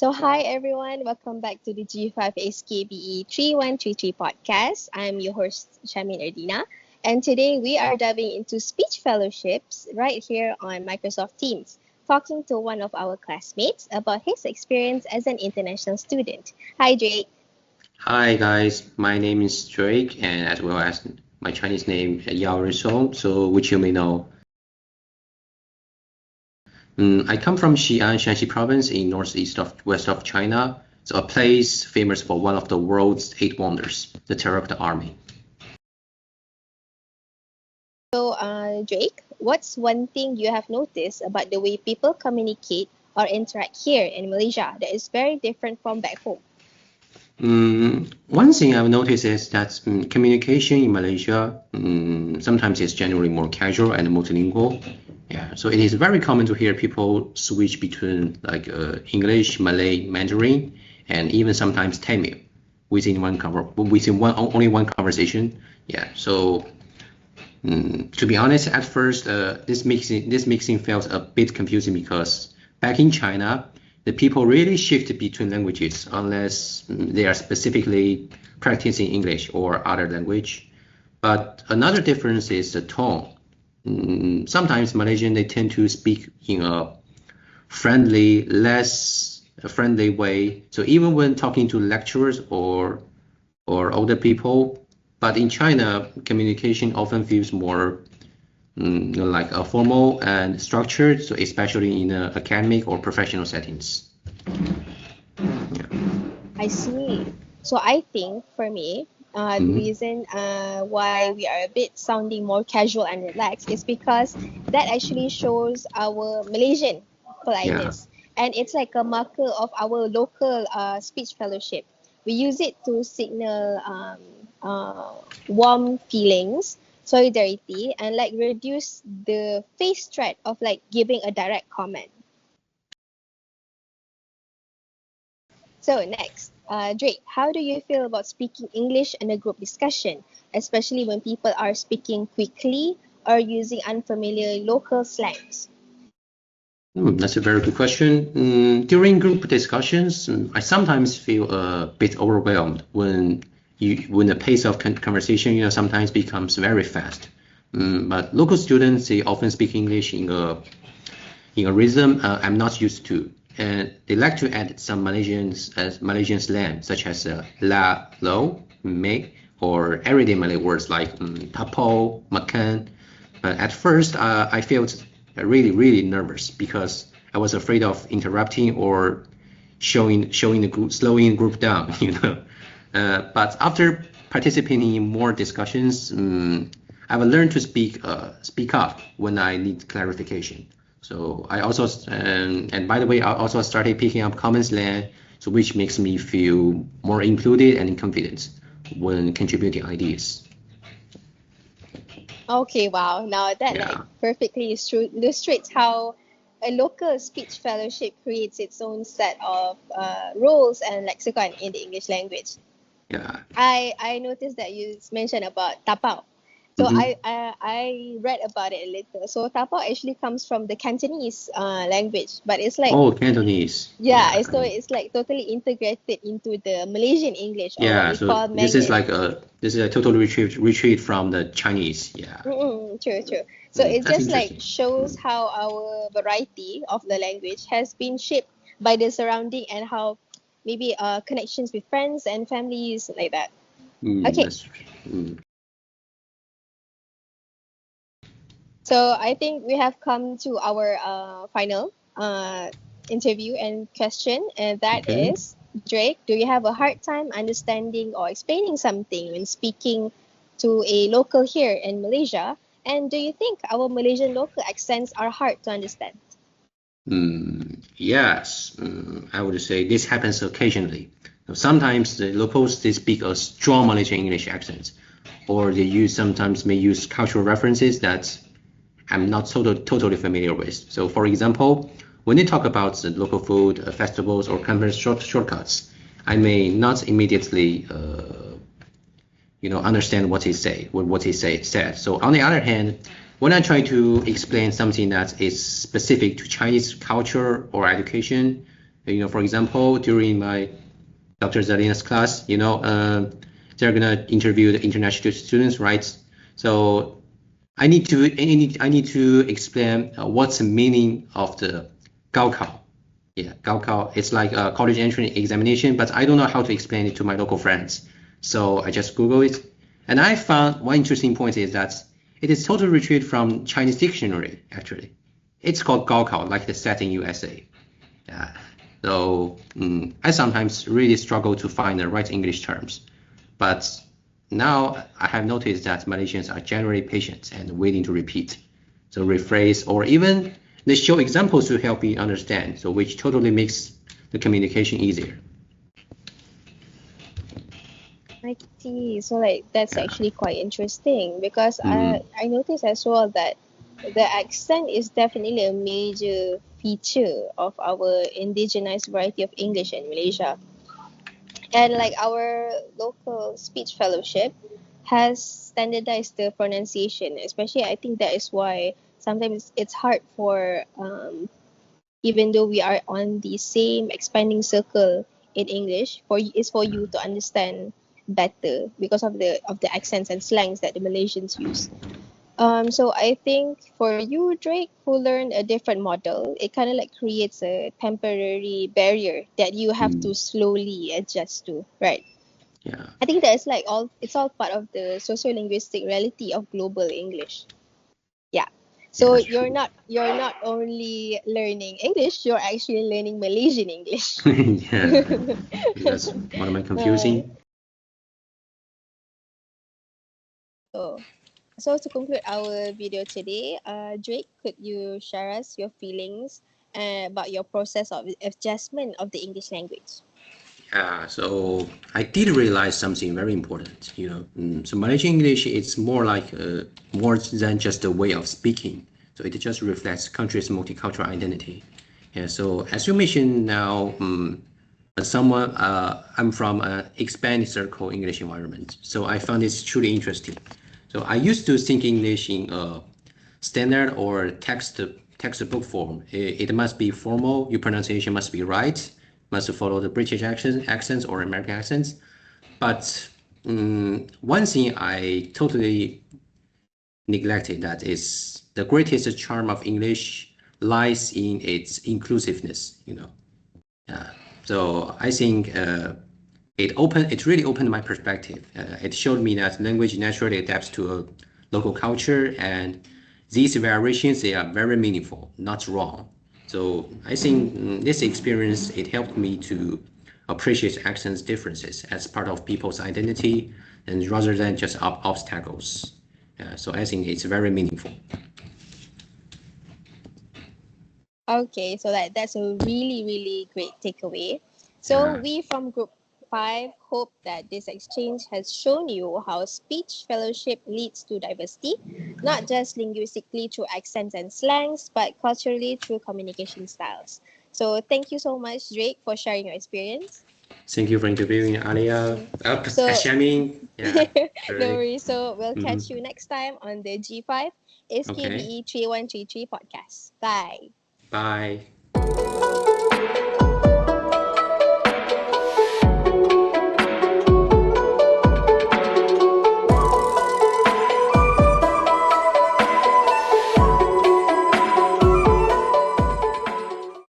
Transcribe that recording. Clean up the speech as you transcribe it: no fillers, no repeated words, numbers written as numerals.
So, hi everyone, welcome back to the G5 SKBE3133 podcast. I'm your host, Shamin Erdina, and today we are diving into speech fellowships right here on Microsoft Teams, talking to one of our classmates about his experience as an international student. Hi, Drake. Hi guys, my name is Drake, and as well as my Chinese name Yao Risong, so which you may know. I come from Xi'an, Shanxi province in northeast of west of China. It's a place famous for one of the world's eight wonders, the Terracotta Army. So, Drake, what's one thing you have noticed about the way people communicate or interact here in Malaysia that is very different from back home? One thing I've noticed is that communication in Malaysia sometimes is generally more casual and multilingual. Yeah, so it is very common to hear people switch between like English, Malay, Mandarin, and even sometimes Tamil within only one conversation. Yeah, so to be honest, at first this mixing felt a bit confusing because back in China, the people really shift between languages unless they are specifically practicing English or other language. But another difference is the tone. Sometimes Malaysian they tend to speak in a less friendly way. So even when talking to lecturers or older people, but in China, communication often feels more like a formal and structured, so especially in academic or professional settings. I see. So I think for me, the reason why we are a bit sounding more casual and relaxed is because that actually shows our Malaysian politeness. And it's like a marker of our local speech fellowship. We use it to signal warm feelings, solidarity, and like reduce the face threat of like giving a direct comment. So next, Drake, how do you feel about speaking English in a group discussion, especially when people are speaking quickly or using unfamiliar local slangs? That's a very good question. During group discussions, I sometimes feel a bit overwhelmed when the pace of conversation sometimes becomes very fast. But local students they often speak English in a rhythm I'm not used to, and they like to add some Malaysian slang such as la, lo, me, or everyday Malay words like tapo, makan. But at first, I felt really nervous because I was afraid of interrupting or showing the group, slowing the group down, But after participating in more discussions, I've learned to speak up when I need clarification. So I also, and by the way, I also started picking up common slang, so which makes me feel more included and confident when contributing ideas. Okay, wow. Now that like perfectly illustrates how a local speech fellowship creates its own set of rules and lexicon in the English language. Yeah. I noticed that you mentioned about tapao. So I read about it a little. So tapao actually comes from the Cantonese language, but it's like Cantonese. so it's like totally integrated into the Malaysian English or what we So call this is Mandarin. this is a total retreat from the Chinese. Yeah. True. So it That's just like interesting. shows how our variety of the language has been shaped by the surrounding and how maybe connections with friends and families like that. Okay, That's so I think we have come to our final interview and question, and that okay. is, Drake, do you have a hard time understanding or explaining something when speaking to a local here in Malaysia? And do you think our Malaysian local accents are hard to understand? Yes, I would say this happens occasionally. Sometimes the locals they speak a strong Malaysian English accent, or sometimes may use cultural references that I'm not totally familiar with. So, for example, when they talk about the local food, festivals, or conference shortcuts, I may not immediately understand what he said. So on the other hand, when I try to explain something that is specific to Chinese culture or education, For example, during my Dr. Zalina's class, they're gonna interview the international students, right? So I need to explain what's the meaning of the 高考. Yeah, 高考. It's like a college entrance examination, but I don't know how to explain it to my local friends. So I just Google it, and I found one interesting point is that it is totally retrieved from Chinese dictionary. Actually, it's called 高考, like the set in USA. Yeah. So I sometimes really struggle to find the right English terms, but now I have noticed that Malaysians are generally patient and willing to repeat, so rephrase, or even they show examples to help you understand, so which totally makes the communication easier. I see. So like that's actually quite interesting because I noticed as well that the accent is definitely a major feature of our indigenized variety of English in Malaysia. And like our local speech fellowship has standardized the pronunciation, especially I think that is why sometimes it's hard for even though we are on the same expanding circle in English, for you to understand better because of the accents and slangs that the Malaysians use. So I think for you, Drake, who learned a different model, it kind of like creates a temporary barrier that you have to slowly adjust to, right? Yeah. I think that's like it's all part of the sociolinguistic reality of global English. Yeah. So That's true. you're not only learning English, you're actually learning Malaysian English. Yeah, that's what am I confusing? So, so to conclude our video today, Drake, could you share us your feelings about your process of adjustment of the English language? Yeah, so I did realize something very important. So Malaysian English is more than just a way of speaking. So it just reflects country's multicultural identity. Yeah, so as you mentioned now, I'm from an expanded circle English environment. So I found this truly interesting. So I used to think English in a standard or textbook form. It must be formal. Your pronunciation must be right. Must follow the British accents or American accents. But one thing I totally neglected that is the greatest charm of English lies in its inclusiveness. So I think it really opened my perspective. It showed me that language naturally adapts to a local culture, and these variations, they are very meaningful, not wrong. So I think this experience, it helped me to appreciate accents differences as part of people's identity, and rather than just obstacles. So I think it's very meaningful. Okay, so that's a really great takeaway. So we from Group 5 hope that this exchange has shown you how speech fellowship leads to diversity, not just linguistically through accents and slangs, but culturally through communication styles. So thank you so much, Drake, for sharing your experience. Thank you for interviewing Alia. So Xiaoming. Yeah. no Really. worries. So we'll catch you next time on the G5 Okay. SKBE3133 podcast. Bye. Bye.